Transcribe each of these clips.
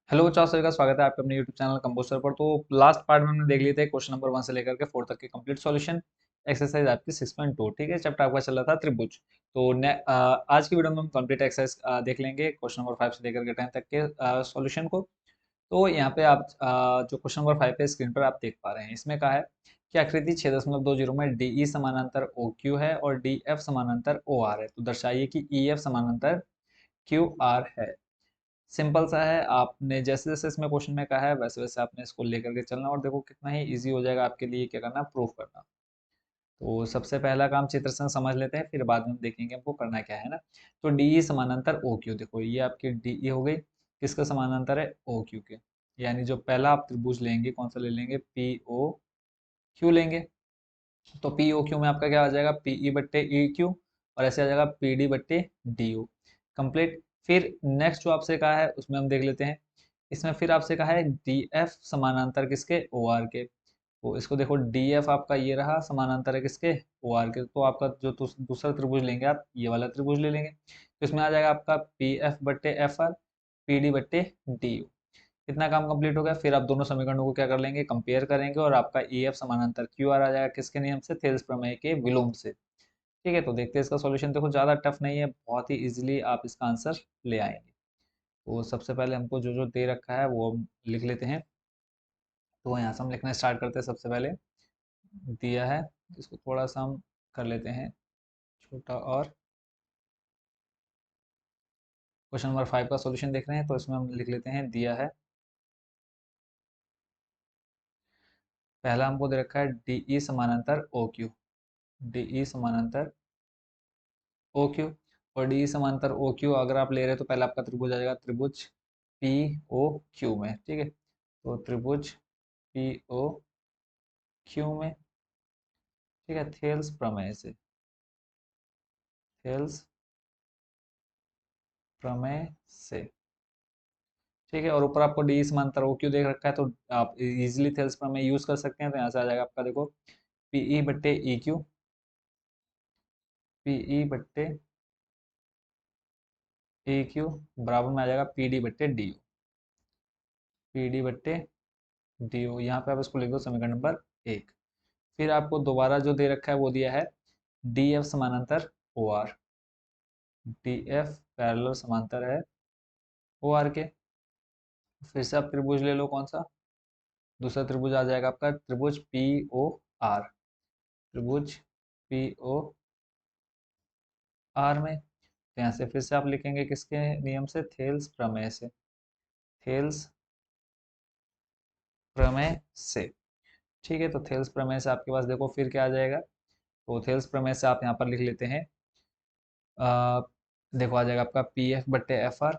Hello बच्चों, आप सभी का स्वागत है आपके अपने यूट्यूब चैनल कंपोस्टर पर। तो लास्ट पार्ट में हमने देख लिए थे क्वेश्चन नंबर 1 से लेकर के 4 तक के कंप्लीट सॉल्यूशन। एक्सरसाइज आपकी 6.2, ठीक है। चैप्टर आपका चल रहा था त्रिभुज। तो आज की वीडियो में हम कंप्लीट एक्सरसाइज देख लेंगे क्वेश्चन नंबर 5 से लेकर के 10 तक के सॉल्यूशन को। तो यहाँ पे आप जो क्वेश्चन नंबर 5 पे स्क्रीन पर आप देख पा रहे हैं, इसमें कहा है कि आकृति 6.20 में डी ई समानांतर ओ क्यू है और डी एफ समानांतर ओ आर है। तो दर्शाइए कि ई एफ समानांतर क्यू आर है। सिंपल सा है, आपने जैसे जैसे इसमें क्वेश्चन में कहा है वैसे वैसे आपने इसको लेकर के चलना, और देखो कितना ही इजी हो जाएगा आपके लिए क्या करना, प्रूफ करना। तो सबसे पहला काम चित्र से समझ लेते हैं, फिर बाद में हम देखेंगे हमको करना क्या है ना। तो डी समानांतर ओ क्यू, देखो ये आपकी डी हो गई, किसका समानांतर है, ओ क्यू के। यानी जो पहला आप त्रिभुज लेंगे कौन सा ले लेंगे, पी ओ क्यू लेंगे। तो पी ओ क्यू में आपका क्या आ जाएगा, पी ई बट्टे ई क्यू, और ऐसे आ जाएगा पी डी बट्टे डी यू। कंप्लीट। फिर नेक्स्ट जो आपसे कहा है उसमें हम देख लेते हैं। इसमें फिर आपसे कहा है डी एफ समानांतर किसके, ओ आर के। तो इसको देखो, डी एफ आपका ये रहा, समानांतर है किसके, ओ आर के। तो आपका जो दूसरा त्रिभुज लेंगे आप ये वाला त्रिभुज ले लेंगे, तो इसमें आ जाएगा आपका पी एफ बट्टे एफ आर, पी डी बट्टे डी यू। इतना काम कंप्लीट हो गया। फिर आप दोनों समीकरणों को क्या कर लेंगे, कंपेयर करेंगे, और आपका ई एफ समानांतर क्यू आर आ जाएगा किसके नियम से, थेल्स प्रमेय के विलोम से। ठीक है, तो देखते हैं इसका सॉल्यूशन। देखो ज़्यादा टफ नहीं है, बहुत ही इजीली आप इसका आंसर ले आएंगे। तो सबसे पहले हमको जो जो दे रखा है वो हम लिख लेते हैं। तो यहाँ से हम लिखना स्टार्ट करते हैं। सबसे पहले दिया है, इसको थोड़ा सा हम कर लेते हैं छोटा। और क्वेश्चन नंबर 5 का सॉल्यूशन देख रहे हैं, तो इसमें हम लिख लेते हैं दिया है। पहला हमको दे रखा है डी ई समानांतर ओ क्यू, डी ई समानांतर ओ क्यू। और डी समांतर ओ क्यू अगर आप ले रहे हैं तो पहले आपका त्रिभुज आ जाएगा, त्रिभुज पी ओ क्यू में, ठीक है। तो त्रिभुज पी ओ क्यू में, ठीक है, थेल्स प्रमेय से, थेल्स प्रमेय से, ठीक है। और ऊपर आपको डी समांतर ओ क्यू देख रखा है, तो आप इजीली थेल्स प्रमेय यूज कर सकते हैं। तो यहाँ से आ जाएगा आपका, देखो, पीई बट्टे ई क्यू, पीई बट्टे ए क्यू बराबर में आ जाएगा पी डी बट्टे डी यू, पी डी बट्टे डी यू। यहाँ पे आप इसको लिख दो समीकरण नंबर 1। फिर आपको दोबारा जो दे रखा है वो दिया है डी एफ समानांतर O R, D F parallel समांतर है ओ आर के। फिर से आप त्रिभुज ले लो, कौन सा, दूसरा त्रिभुज आ जाएगा आपका त्रिभुज पी ओ आर, त्रिभुज पी ओ आर में। तो यहाँ से फिर से आप लिखेंगे किसके नियम से, थेल्स प्रमेय से, थेल्स प्रमेय से, ठीक है। तो थेल्स प्रमेय से आपके पास देखो फिर क्या आ जाएगा। तो थेल्स प्रमेय से आप यहाँ पर लिख लेते हैं, अ, देखो आ जाएगा आपका पी एफ बट्टे एफ आर,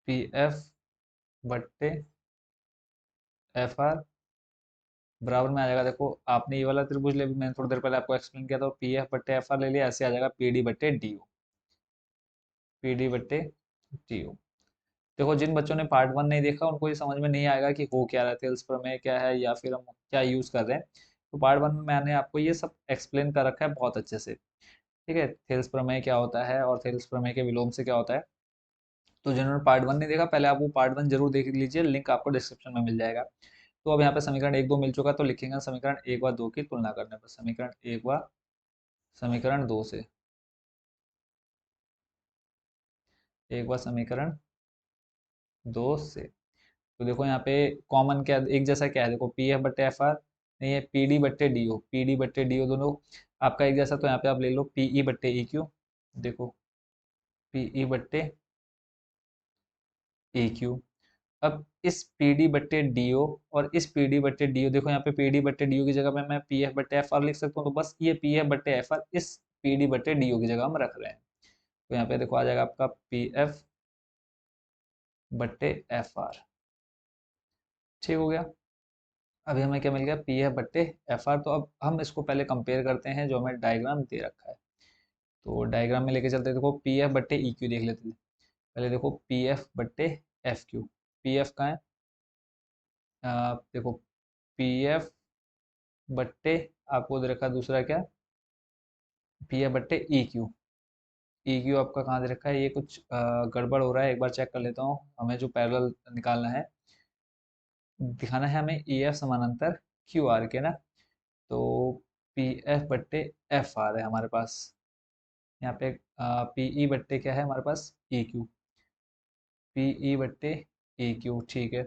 पी एफ बट्टे एफ आर बराबर में आ जाएगा। देखो आपने ये वाला त्रिभुज ले, मैंने थोड़ी देर पहले आपको एक्सप्लेन किया था, पी एफ बट्टे एफ आर ले लिया, ऐसे आ जाएगा पी डी बट्टे डी यू, पी डी बट्टे डी यू। देखो जिन बच्चों ने पार्ट 1 नहीं देखा उनको ये समझ में नहीं आएगा कि हो क्या रहा है, थेल्स प्रमेय क्या है, या फिर हम क्या यूज कर रहे हैं। तो पार्ट 1 में मैंने आपको ये सब एक्सप्लेन कर रखा है बहुत अच्छे से, ठीक है। थेल्स प्रमेय क्या होता है और थेल्स प्रमेय के विलोम से क्या होता है। तो जिन्होंने पार्ट 1 नहीं देखा, पहले आप वो पार्ट 1 जरूर देख लीजिए, लिंक आपको डिस्क्रिप्शन में मिल जाएगा। तो अब यहाँ पे समीकरण 1 2 मिल चुका, तो लिखेंगे समीकरण 1 व 2 की तुलना करने पर, समीकरण 1 व समीकरण 2 से, 1 व समीकरण 2 से। तो देखो यहाँ पे कॉमन क्या, एक जैसा क्या है, देखो पी एफ बट्टे एफ आर नहीं है, पी डी बट्टे डी ओ, पी डी बट्टे डी ओ दोनों आपका एक जैसा। तो यहाँ पे आप ले लो पी ई बट्टे ई क्यू, देखो पी ई बट्टे ई क्यू। अब इस पी डी बट्टे डी ओ और इस पी डी बट्टे डी ओ, देखो यहाँ पे पी डी बट्टे डी ओ की जगह पे मैं पी एफ बट्टे एफ आर लिख सकता हूँ। तो बस ये पी एफ बट्टे एफ आर इस पी डी बट्टे डी ओ की जगह हम रख रहे हैं। तो यहाँ पे देखो आ जाएगा आपका पी एफ बट्टे एफ आर, ठीक हो गया। अभी हमें क्या मिल गया, पी एफ बट्टे एफ आर। तो अब हम इसको पहले कंपेयर करते हैं जो हमें डायग्राम दे रखा है। तो डायग्राम में लेके चलते हैं, देखो पी एफ बट्टे ई क्यू देख लेते हैं। पहले देखो पी एफ बट्टे एफ क्यू, पी एफ का है, देखो पी एफ बट्टे आपको दे रखा है दूसरा क्या, पी एफ बट्टे ई क्यू, ई क्यू आपका कहाँ दे रखा है, ये कुछ गड़बड़ हो रहा है, एक बार चेक कर लेता हूँ। हमें जो पैरेलल निकालना है, दिखाना है हमें ई एफ समानांतर क्यू आर के ना। तो पी एफ बट्टे एफ आर है हमारे पास। यहाँ पे पी ई बट्टे क्या है हमारे पास, ई क्यू। पी ई बट्टे ई क्यू, ठीक है।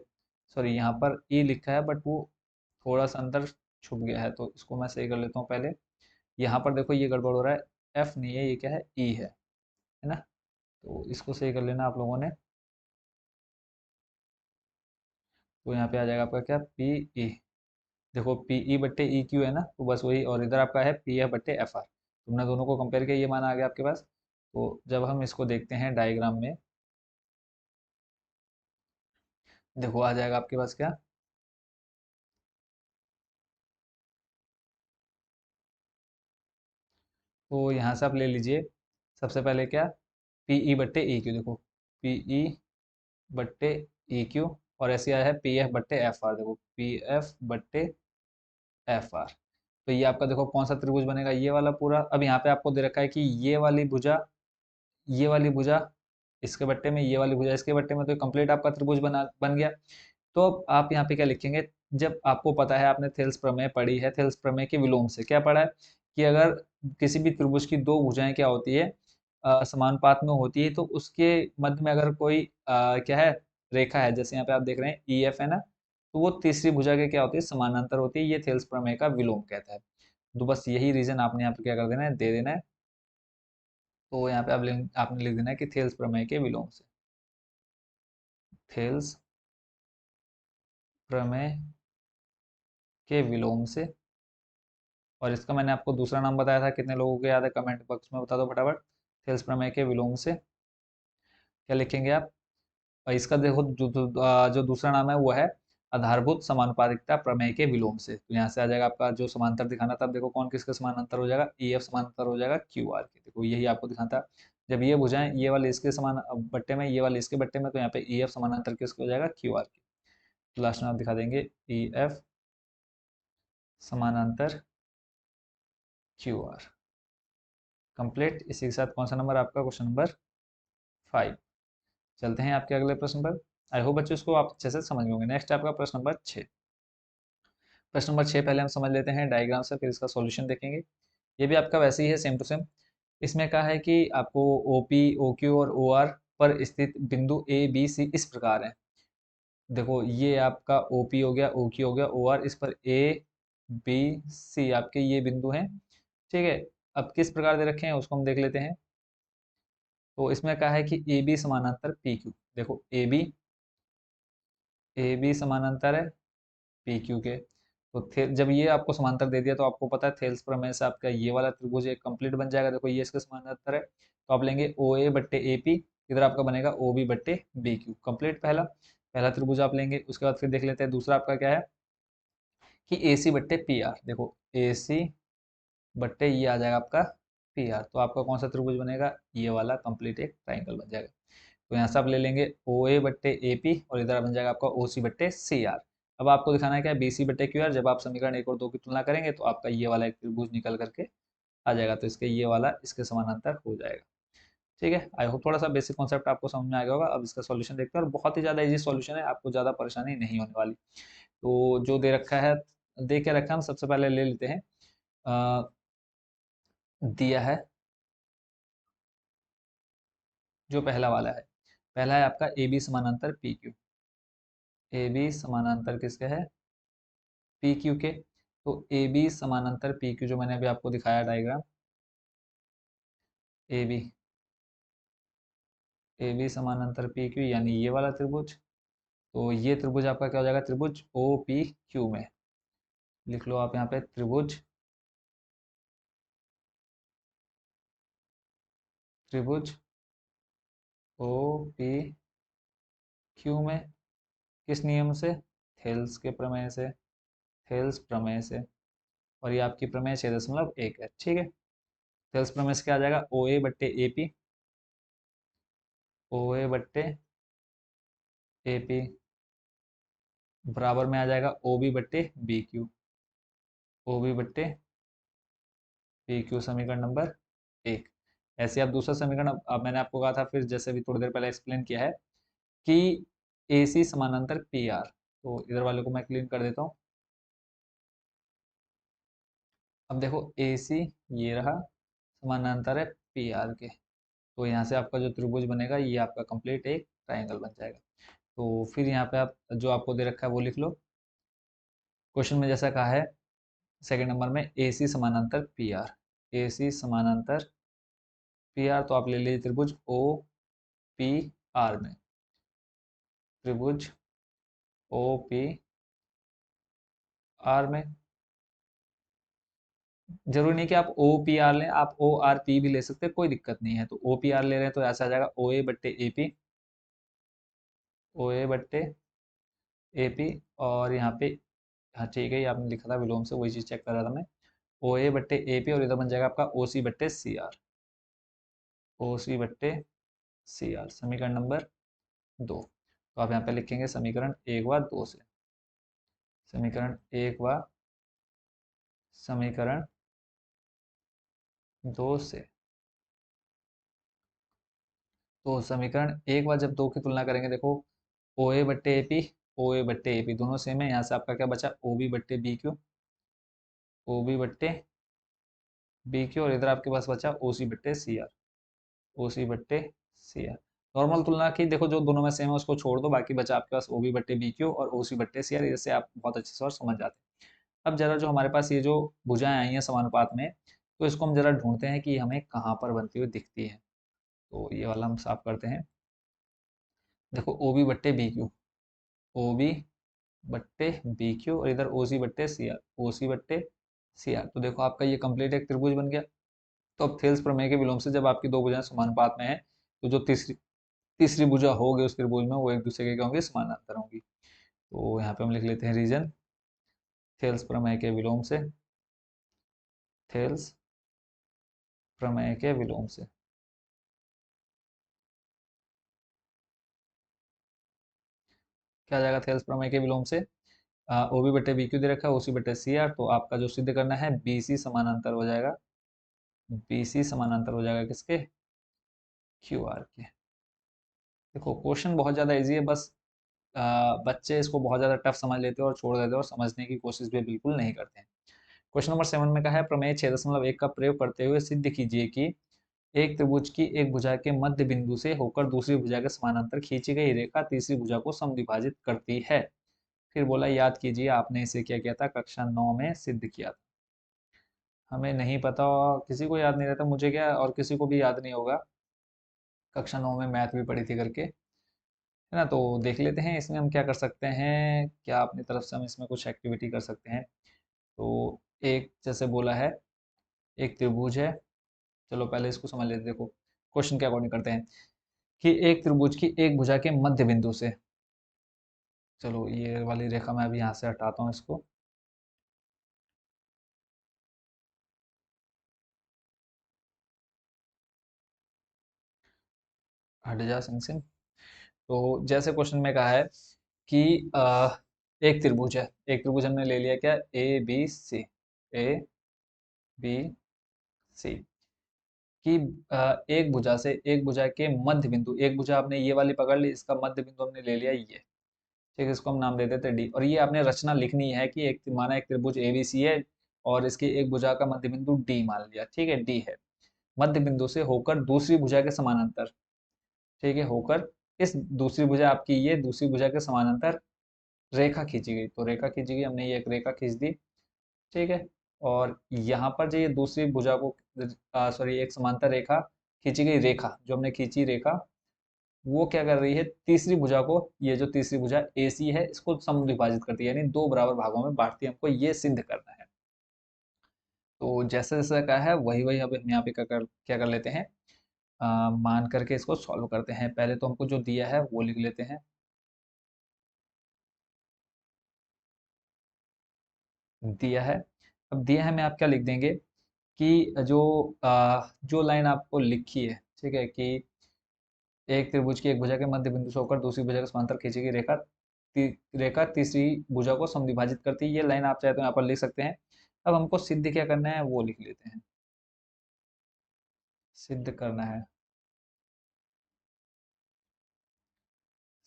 सॉरी, यहाँ पर ई लिखा है बट वो थोड़ा सा अंदर छुप गया है, तो इसको मैं सही कर लेता हूँ पहले। यहाँ पर देखो ये गड़बड़ हो रहा है, एफ नहीं है, ये क्या है, ई है ना। तो इसको सही कर लेना आप लोगों ने। तो यहाँ पे आ जाएगा आपका क्या, पी ई। देखो पी ई बट्टे ई क्यू है ना, तो बस वही, और इधर आपका है पी एफ बट्टे एफ आर। तुमने दोनों को कंपेयर किया, ये माना आ गया आपके पास। तो जब हम इसको देखते हैं डायग्राम में, देखो आ जाएगा आपके पास क्या, तो यहाँ से आप ले लीजिए। सबसे पहले क्या, पी ई बट्टे ई क्यू, देखो पी ई बट्टे ई क्यू, और ऐसे आया है पी एफ बट्टे एफ आर, देखो पी एफ बट्टे एफ आर। तो ये आपका देखो कौन सा त्रिभुज बनेगा, ये वाला पूरा। अब यहाँ पे आपको दे रखा है कि ये वाली भुजा इसके बट्टे में, ये वाली भुजा इसके बट्टे में, तो कंप्लीट आपका त्रिभुज बन गया। तो अब आप यहाँ पे क्या लिखेंगे, जब आपको पता है, आपने थेल्स प्रमेय पढ़ी है, थेल्स प्रमेय के विलोम से क्या पढ़ा है, कि अगर किसी भी त्रिभुज की दो भुजाएं क्या होती है, समानुपात में होती है, तो उसके मध्य में अगर कोई क्या है, रेखा है, जैसे यहाँ पे आप देख रहे हैं ई एफ है ना, तो वो तीसरी भुजा के क्या होती है, समानांतर होती है। ये थेल्स प्रमेय का विलोम कहता है। तो बस यही रीजन आपने यहाँ पे क्या कर देना है, दे देना है। तो यहाँ पे आपने लिख देना है कि थेल्स प्रमेय के विलोम से, थेल्स प्रमेय के विलोम से। और इसका मैंने आपको दूसरा नाम बताया था, कितने लोगों को याद है, कमेंट बॉक्स में बता दो फटाफट। थेल्स प्रमेय के विलोम से क्या लिखेंगे आप। और इसका देखो जो दूसरा नाम है वो है आधारभूत समानुपातिकता प्रमेय के विलोम से। तो यहाँ से आ जाएगा आपका जो समांतर दिखाना था, अब देखो कौन किसके समानांतर हो जाएगा, ई एफ समानांतर हो जाएगा क्यू आर के। देखो यही आपको दिखाना था, जब ये भुजाएं ये वाले इसके समान बट्टे में, ये वाले इसके बट्टे में, तो यहाँ पे ई एफ समानांतर किसके हो जाएगा, क्यू आर के। तो लास्ट में आप दिखा देंगे ई एफ समानांतर क्यू आर। कंप्लीट। इसी के साथ कौन सा नंबर आपका, क्वेश्चन नंबर 5। चलते हैं आपके अगले प्रश्न पर। आई होप बच्चों इसको आप अच्छे से समझ गए होंगे। नेक्स्ट आपका प्रश्न नंबर 6। प्रश्न नंबर 6 पहले हम समझ लेते हैं डायग्राम से, फिर इसका सॉल्यूशन देखेंगे। ये भी आपका वैसे ही है, सेम टू सेम। इसमें कहा है कि आपको ओ पी, ओ क्यू और ओ आर पर स्थित बिंदु ए बी सी इस प्रकार है। देखो ये आपका ओ पी हो गया, ओ क्यू हो गया, ओ आर, इस पर ए बी सी आपके ये बिंदु हैं, ठीक है। अब किस प्रकार दे रखे हैं उसको हम देख लेते हैं। तो इसमें कहा है कि ए बी समानांतर पी क्यू। देखो ए बी समानांतर है पी क्यू के। तो जब ये आपको समांतर दे दिया, तो आपको पता है थेल्स प्रमेय से आपका ये वाला त्रिभुज एक कंप्लीट बन जाएगा। देखो ये इसका समानांतर है, तो आप लेंगे ओ ए बट्टे ए पी, इधर आपका बनेगा ओ बी बट्टे बी क्यू। कंप्लीट पहला पहला त्रिभुज आप लेंगे। उसके बाद फिर देख लेते हैं दूसरा आपका क्या है, कि ए सी बट्टे पी आर। देखो ए सी बट्टे ये आ जाएगा आपका पी आर, तो आपका कौन सा त्रिभुज बनेगा, ये वाला कंप्लीट एक ट्राइंगल बन जाएगा। तो यहाँ से आप ले लेंगे ओ ए बट्टे ए पी, और इधर बन जाएगा आपका ओ सी बट्टे सी आर। अब आपको दिखाना है क्या, बी सी बट्टे क्यू आर। जब आप समीकरण 1 और 2 की तुलना करेंगे, तो आपका ये वाला एक त्रिभुज निकल करके आ जाएगा, तो इसके ये वाला इसके समानांतर हो जाएगा। ठीक है, आई होप थोड़ा सा बेसिक कॉन्सेप्ट आपको समझ में आ गया होगा। अब इसका सॉल्यूशन देखते हैं, और बहुत ही ज़्यादा इजी सॉल्यूशन है, आपको ज़्यादा परेशानी नहीं होने वाली। तो जो दे रखा है, दे के रखा है, हम सबसे पहले ले लेते हैं। अ, दिया है जो पहला वाला है, पहला है आपका ए बी समानांतर पी क्यू। ए बी समानांतर किसके है, पी क्यू के। तो ए बी समानांतर पी क्यू, जो मैंने अभी आपको दिखाया diagram, A B, A B समानांतर पी क्यू यानी ये वाला त्रिभुज। तो ये त्रिभुज आपका क्या हो जाएगा, त्रिभुज ओ पी क्यू में। लिख लो आप यहाँ पे त्रिभुज, त्रिभुज ओ पी क्यू में, किस नियम से, थेल्स के प्रमेय से, थेल्स प्रमेय से। और ये आपकी प्रमेय 6.1 है, ठीक है। थेल्स प्रमेय से क्या आ जाएगा, ओ ए बट्टे ए पी, ओ ए बट्टे ए पी बराबर में आ जाएगा ओ बी बट्टे बी क्यू, ओ बी बट्टे पी क्यू, समीकरण नंबर 1। ऐसे आप दूसरा समीकरण, अब मैंने आपको कहा था फिर, जैसे भी थोड़ी देर पहले एक्सप्लेन किया है कि ए सी समानांतर पी आर, तो इधर वाले को मैं क्लीन कर देता हूँ। अब देखो ए सी ये रहा, समानांतर है पी आर के, तो यहाँ से आपका जो त्रिभुज बनेगा ये आपका कंप्लीट एक ट्राइंगल बन जाएगा। तो फिर यहाँ पे आप जो आपको दे रखा है वो लिख लो। क्वेश्चन में जैसा कहा है सेकंड नंबर में, ए सी समानांतर पी आर, ए सी समानांतर पी आर, तो आप ले लीजिए त्रिभुज ओ पी आर में, त्रिभुज ओ पी आर में। जरूरी नहीं कि आप ओ पी आर लें, आप ओ आर पी भी ले सकते हैं, कोई दिक्कत नहीं है। तो ओ पी आर ले रहे हैं तो ऐसा आ जाएगा ओ ए बट्टे ए पी, ओ ए बट्टे ए पी, और यहाँ पे, हाँ ठीक है, ये आपने लिखा था विलोम से, वही चीज़ चेक कर रहा था मैं। ओ ए बट्टे ए पी, और इधर बन जाएगा आपका ओ सी बट्टे सी आर, ओ सी बट्टे सी आर, समीकरण नंबर 2। तो आप यहाँ पे लिखेंगे समीकरण 1 व 2 से, समीकरण 1 व समीकरण 2 से। तो समीकरण 1 व जब 2 की तुलना करेंगे, देखो ओ ए बट्टे ए पी, ओ ए बट्टे ए पी दोनों सेम है, यहाँ से आपका क्या बचा, ओ बी बट्टे बी क्यू, ओ बी बट्टे बी क्यू, और इधर आपके पास बचा ओ सी बट्टे सी आर, ओ सी बट्टे सी आर। नॉर्मल तुलना की, देखो जो दोनों में सेम है उसको छोड़ दो, बाकी बचा आपके पास ओ बी बट्टे बी क्यू और ओ सी बट्टे सी आर, इससे आप बहुत अच्छे से और समझ जाते हैं। अब जरा जो हमारे पास ये जो भुजाएं आई हैं समानुपात में, तो इसको हम जरा ढूंढते हैं कि हमें कहाँ पर बनती हुई दिखती है। तो ये वाला हम साफ करते हैं। देखो ओ बी बट्टे बी क्यू, ओ बी बट्टे बी क्यू, और इधर ओ सी बट्टे सी आर, ओ सी बट्टे सी आर। तो देखो आपका ये कंप्लीट एक त्रिभुज बन गया। तो अब थेल्स प्रमेय के विलोम से जब आपकी दो भुजाएं समानुपात में है, तो जो तीसरी तीसरी भुजा होगी उस त्रिभुज में, वो एक दूसरे के क्या होंगी, समानांतर होंगी। तो यहाँ पे हम लिख लेते हैं रीजन, थेल्स प्रमेय के विलोम से, थेल्स प्रमेय के विलोम से। क्या आ जाएगा थेल्स प्रमेय के विलोम से, ओ बी बटे बी क्यू दे रखा है, ओ सी बटे सी आर, तो आपका जो सिद्ध करना है बी सी समानांतर हो जाएगा, बी सी समानांतर हो जाएगा किसके, क्यू आर के। देखो क्वेश्चन बहुत ज़्यादा इजी है, बस बच्चे इसको बहुत ज़्यादा टफ समझ लेते हैं और छोड़ देते हैं, और समझने की कोशिश भी बिल्कुल नहीं करते हैं। क्वेश्चन नंबर 7 में कहा है, प्रमेय 6.1 का प्रयोग करते हुए सिद्ध कीजिए कि एक त्रिभुज की एक भुजा के मध्य बिंदु से होकर दूसरी भुजा के समानांतर खींची गई रेखा तीसरी भुजा को समद्विभाजित करती है। फिर बोला याद कीजिए आपने इसे क्या किया था, कक्षा 9 में सिद्ध किया था। हमें नहीं पता, किसी को याद नहीं रहता, मुझे क्या और किसी को भी याद नहीं होगा, कक्षा 9 में मैथ भी पढ़ी थी करके, है ना। तो देख लेते हैं इसमें हम क्या कर सकते हैं, क्या अपनी तरफ से हम इसमें कुछ एक्टिविटी कर सकते हैं। तो एक जैसे बोला है, एक त्रिभुज है, चलो पहले इसको समझ लेते हैं। देखो क्वेश्चन के अकॉर्डिंग करते हैं कि एक त्रिभुज की एक भुजा के मध्य बिंदु से, चलो ये वाली रेखा मैं अभी यहाँ से हटाता हूँ इसको, हट जा सिंह सिंह। तो जैसे क्वेश्चन में कहा है कि एक त्रिभुज है, एक त्रिभुज हमने ले लिया क्या, A B C, A B C कि एक भुजा से एक भुजा के मध्य बिंदु, एक भुजा आपने ये वाली पकड़ ली, इसका मध्य बिंदु हमने ले लिया ये, ठीक है, इसको हम नाम दे देते हैं डी, और ये आपने रचना लिखनी है कि एक माना एक त्रिभुज एबीसी है और इसकी एक भुजा का मध्य बिंदु डी मान लिया, ठीक है, डी है, मध्य बिंदु से होकर दूसरी भुजा के समानांतर, ठीक है, होकर इस दूसरी भुजा आपकी ये दूसरी भुजा के समानांतर रेखा खींची गई, तो रेखा खींची गई, हमने ये एक रेखा खींच दी, ठीक है। और यहाँ पर जो ये दूसरी भुजा को, सॉरी, एक समांतर रेखा खींची गई, रेखा जो हमने खींची रेखा, वो क्या कर रही है, तीसरी भुजा को, ये जो तीसरी भुजा AC है इसको समविभाजित करती है, यानी दो बराबर भागों में बांटती है, हमको ये सिद्ध करना है। तो जैसे जैसे कहा है वही वही अब हम यहाँ पे क्या कर लेते हैं, मान करके इसको सॉल्व करते हैं। पहले तो हमको जो दिया है वो लिख लेते हैं, दिया है। अब दिया है में आप क्या लिख देंगे कि जो लाइन आपको लिखी है, ठीक है, कि एक त्रिभुज की एक भुजा के मध्य बिंदु से होकर दूसरी भुजा के समांतर खींची गई रेखा रेखा तीसरी भुजा को समद्विभाजित करती है, ये लाइन आप चाहे तो यहाँ पर लिख सकते हैं। अब हमको सिद्ध क्या करना है वो लिख लेते हैं, सिद्ध करना है।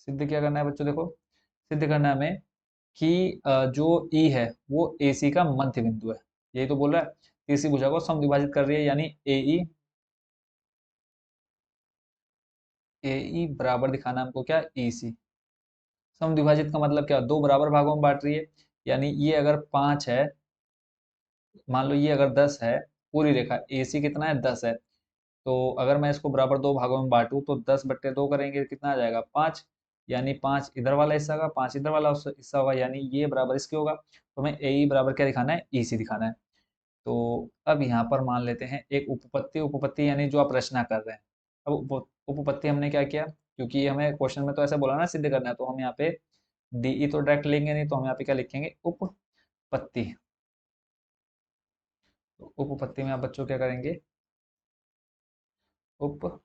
सिद्ध क्या करना है बच्चों, देखो सिद्ध करना है हमें कि जो ई है वो ए सी का मध्य बिंदु है। यही तो बोल रहा है, तीसरी भुजा को समद्विभाजित कर रही है, यानी ए ई बराबर दिखाना है हमको क्या, ई सी। समद्विभाजित का मतलब क्या, दो बराबर भागों में बांट रही है। यानी ये अगर 5 है, मान लो ये अगर 10 है, पूरी रेखा ए सी कितना है, 10 है। तो अगर मैं इसको बराबर दो भागों में बांटूं तो 10/2 करेंगे कितना आ जाएगा, 5। यानी 5 इधर वाला हिस्सा का, 5 इधर वाला हिस्सा होगा, यानी ये बराबर इसके होगा। तो हमें ए ई बराबर क्या दिखाना है, ई सी दिखाना है। तो अब यहाँ पर मान लेते हैं एक उपपत्ति, उपपत्ति यानी जो आप रचना कर रहे हैं। अब उपपत्ति हमने क्या किया, क्योंकि हमें क्वेश्चन में तो ऐसा बोला ना सिद्ध करना है, तो हम यहाँ पे डीई तो डायरेक्ट लेंगे नहीं, तो हम यहाँ पे क्या लिखेंगे, उपपत्ति। तो उपपत्ति में आप बच्चों क्या करेंगे, उपपत्ति।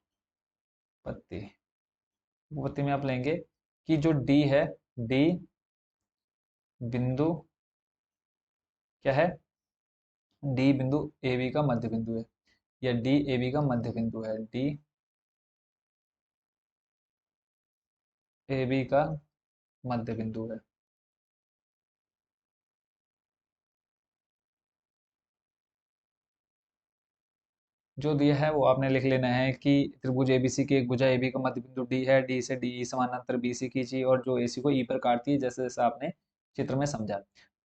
उपपत्ति में आप लेंगे कि जो डी है, डी बिंदु क्या है, डी बिंदु ए बी का मध्य बिंदु है, या डी ए बी का मध्य बिंदु है, डी ए बी का मध्य बिंदु है। जो दिया है वो आपने लिख लेना है कि त्रिभुज एबीसी की एक भुजा एबी का मध्य बिंदु डी है, डी से डी समानांतर बीसी खींची और जो एसी को ई पर काटती है, जैसे जैसे आपने चित्र में समझा।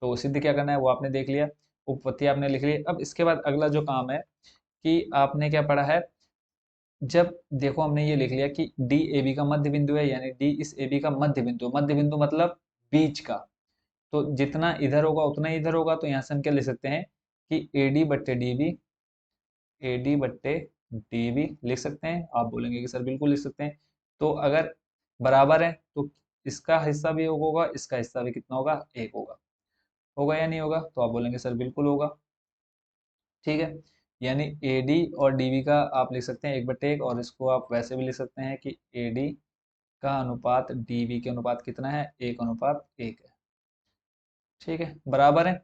तो सिद्ध क्या करना है वो आपने देख लिया, उपपत्ति आपने लिख ली। अब इसके बाद अगला जो काम है कि आपने क्या पढ़ा है, जब देखो हमने ये लिख लिया कि डी ए बी का मध्य बिंदु है, यानी डी इस ए बी का मध्य बिंदु, मध्य बिंदु मतलब बीच का। तो जितना इधर होगा उतना ही इधर होगा, तो यहाँ से हम क्या लिख सकते हैं कि ए डी बट्टे डी बी, ए डी बट्टे डी बी लिख सकते हैं। आप बोलेंगे कि सर बिल्कुल लिख सकते हैं। तो अगर बराबर है तो इसका हिस्सा भी एक होगा, इसका हिस्सा भी कितना होगा, एक होगा। होगा या नहीं होगा, तो आप बोलेंगे सर बिल्कुल होगा। ठीक है, यानी ए डी और डी बी का आप लिख सकते हैं 1/1, और इसको आप वैसे भी लिख सकते हैं कि ए डी का अनुपात डी बी के अनुपात कितना है, 1:1 है। ठीक है, बराबर है,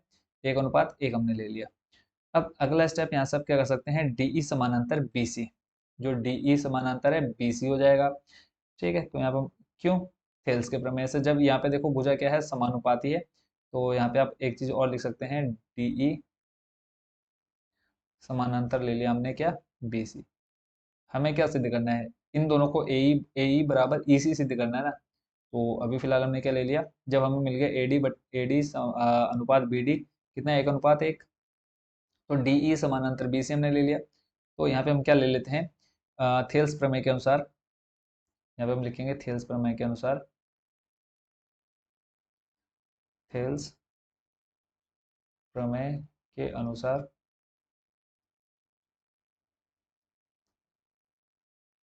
1:1 हमने ले लिया। अब अगला स्टेप यहाँ से आप क्या कर सकते हैं, डीई समानांतर बीसी। जो डीई समानांतर है बीसी हो जाएगा। ठीक है, तो यहाँ पे क्यों, थेल्स के प्रमेय से, जब यहाँ पे देखो भुजा क्या है, समानुपाती है, तो यहाँ पे आप एक चीज और लिख सकते हैं, डीई समानांतर ले लिया हमने क्या, बीसी। हमें क्या सिद्ध करना है, इन दोनों को ए बराबर ई सी सिद्ध करना है ना। तो अभी फिलहाल हमने क्या ले लिया, जब हमें मिल गया A D but A D अनुपात बी डी कितना है, 1:1, तो डीई समानांतर बी सी हमने ले लिया। तो यहाँ पे हम क्या ले लेते हैं, थेल्स प्रमेय के अनुसार, यहाँ पे हम लिखेंगे थेल्स प्रमेय के अनुसार, थेल्स प्रमेय के अनुसार।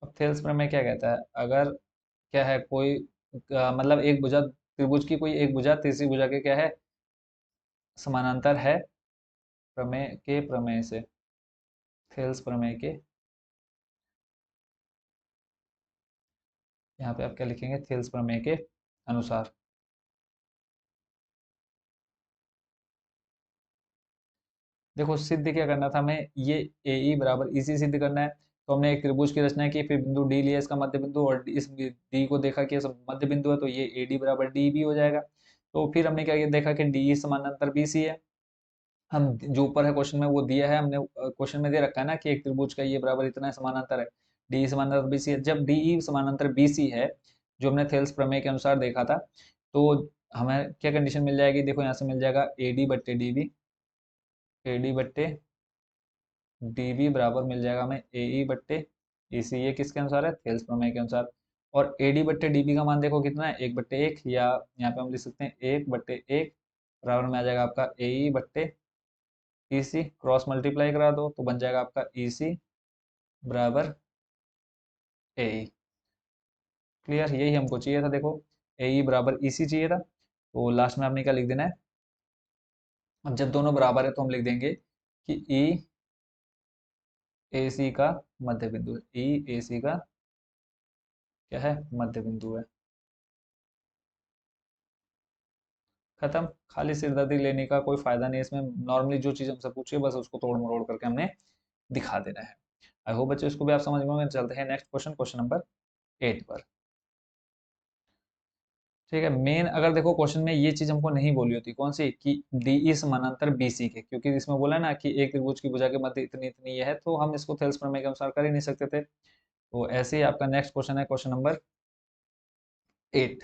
अब थेल्स प्रमेय क्या कहता है, अगर क्या है कोई मतलब एक भुजा, त्रिभुज की कोई एक भुजा तीसरी भुजा के क्या है, समानांतर है, प्रमेय से, थेल्स प्रमेय के, यहाँ पे आप क्या लिखेंगे, थेल्स प्रमेय के अनुसार। देखो सिद्ध क्या करना था हमें, ये ए ई बराबर इसी सिद्ध करना है। तो हमने एक त्रिभुज की रचना की, फिर बिंदु डी लिया इसका मध्य बिंदु, और इस डी को देखा कि सब मध्य बिंदु है, तो ये ए डी बराबर डी बी हो जाएगा। तो फिर हमने क्या किया, देखा कि डी समानांतर बी सी है। हम जो ऊपर है क्वेश्चन में वो दिया है, हमने क्वेश्चन में दे रखा है ना कि एक त्रिभुज का ये बराबर इतना समानांतर है, डी समानांतर बी सी है। जब डी समानांतर बी सी है, जो हमने थेल्स प्रमेय के अनुसार देखा था, तो हमें क्या कंडीशन मिल जाएगी, देखो यहाँ से मिल जाएगा ए डी बट्टे डी बी, ए डी बट्टे डी बी बराबर मिल जाएगा हमें ए ई बट्टे ए सी। ये किसके अनुसार है, थेल्स प्रमेय के अनुसार। और ए डी बट्टे डी बी का मान देखो कितना है, 1/1, या यहाँ पे हम लिख सकते हैं 1/1 बराबर में आ जाएगा आपका ए ई बट्टे ई सी, क्रॉस मल्टीप्लाई करा दो तो बन जाएगा आपका ई सी बराबर ए ई। क्लियर, यही हमको चाहिए था, देखो ए ई बराबर ई सी चाहिए था। तो लास्ट में आपने क्या लिख देना है, अब जब दोनों बराबर है तो हम लिख देंगे कि ई ए सी का मध्य बिंदु है, ई ए सी का क्या है, मध्य बिंदु है। खत्म, खाली सिरदर्दी लेने का कोई फायदा नहीं है इसमें। नॉर्मली जो चीज़ हमसे पूछी है बस उसको तोड़ मरोड़ करके हमने दिखा देना है। आई होप बच्चों इसको भी आप समझ गए होंगे। चलते हैं नेक्स्ट क्वेश्चन, क्वेश्चन नंबर 8 पर। ठीक है, मेन अगर देखो क्वेश्चन में ये चीज हमको नहीं बोली होती, कौन सी, कि डीई समानांतर बीसी के, क्योंकि इसमें बोला है ना कि एक त्रिभुज की भुजा के मध्य इतनी इतनी ये है, तो हम इसको थेल्स प्रमेय के अनुसार कर ही नहीं सकते थे। तो ऐसे ही आपका नेक्स्ट क्वेश्चन है क्वेश्चन नंबर 8।